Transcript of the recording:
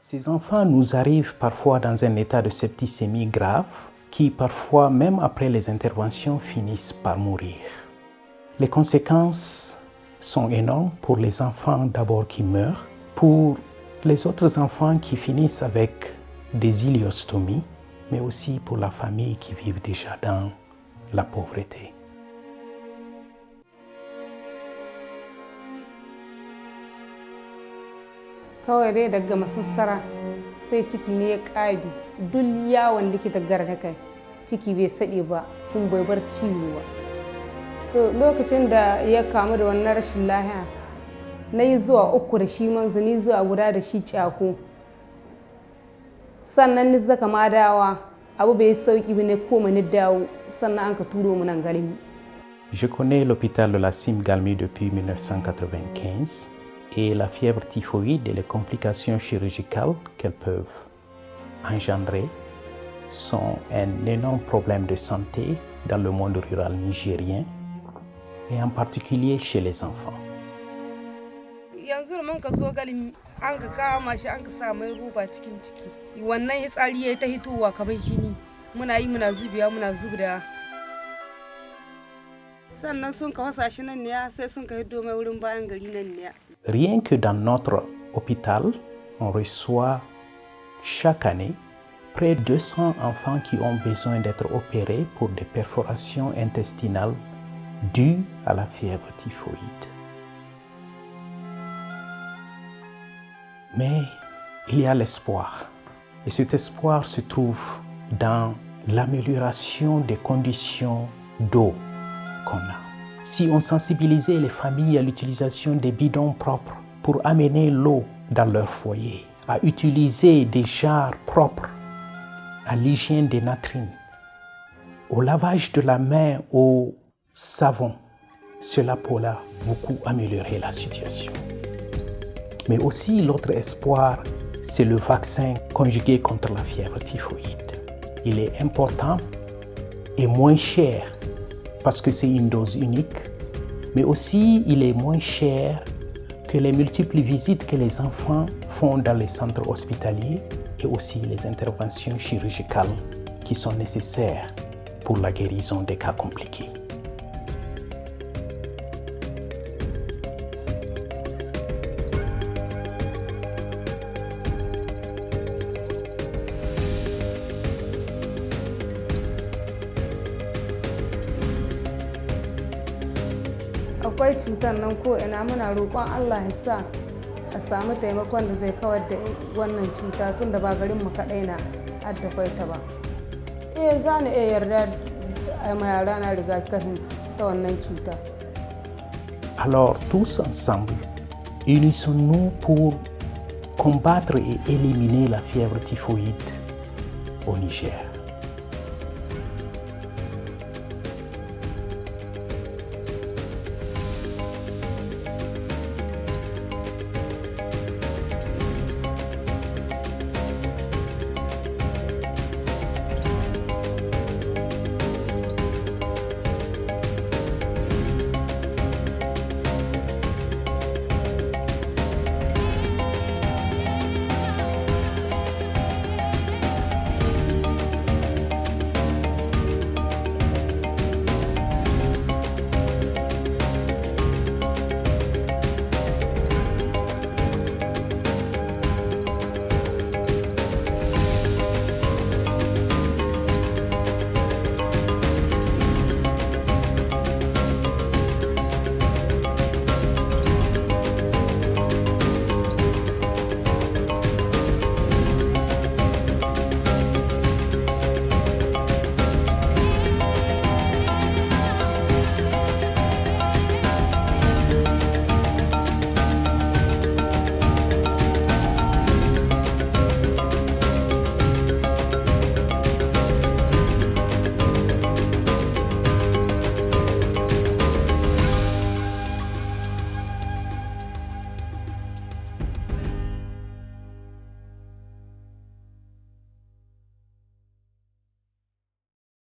Ces enfants nous arrivent parfois dans un état de septicémie grave qui parfois, même après les interventions, finissent par mourir. Les conséquences sont énormes pour les enfants d'abord qui meurent, pour les autres enfants qui finissent avec des iliostomies, mais aussi pour la famille qui vit déjà dans la pauvreté. Kawai dai daga masassara sai ciki ne ya ƙabi duk yawon likita gar da kai ciki bai saɗe ba kun bai bar ciwo ba. To lokacin da ya kamu da wannan rashin lahiya na yi zuwa 3 da shi manzo ni zuwa guda da shi cako sannan ni zaka ma dawa abu bai sauki ba ne koma ni dawo sannan an ka turo mu nan garin. Je connais l'hôpital de la Cime Galmi depuis 1995 et la fièvre typhoïde et les complications chirurgicales qu'elles peuvent engendrer sont un énorme problème de santé dans le monde rural nigérien et en particulier chez les enfants. Yanzu da mun ka zo galimi an ka kama shi an ka sa mai roba cikin ciki wannan ya tsari ya ta hitowa kamar jini muna yi muna zubiya muna zubda sannan sun ka wasa shi nan ne sai sun ka hiddo mai wurin bayan gari nan ne. Rien que dans notre hôpital, on reçoit chaque année près de 200 enfants qui ont besoin d'être opérés pour des perforations intestinales dues à la fièvre typhoïde. Mais il y a l'espoir. Et cet espoir se trouve dans l'amélioration des conditions d'eau qu'on a. Si on sensibilisait les familles à l'utilisation des bidons propres pour amener l'eau dans leur foyer, à utiliser des jarres propres, à l'hygiène des latrines, au lavage de la main au savon, cela pourra beaucoup améliorer la situation. Mais aussi l'autre espoir, c'est le vaccin conjugué contre la fièvre typhoïde. Il est important et moins cher parce que c'est une dose unique, mais aussi il est moins cher que les multiples visites que les enfants font dans les centres hospitaliers et aussi les interventions chirurgicales qui sont nécessaires pour la guérison des cas compliqués. Akwai cutar nan ko ina muna roƙon Allah ya sa a samu taimakon da zai kawar da wannan cuta tun da ba garin mu kaɗai na adda kwai ta ba. Za ni iya yarda a ma yara na rigakafin ta wannan cuta. Alors tous ensemble, unissons-nous pour combattre et éliminer la fièvre typhoïde au Niger.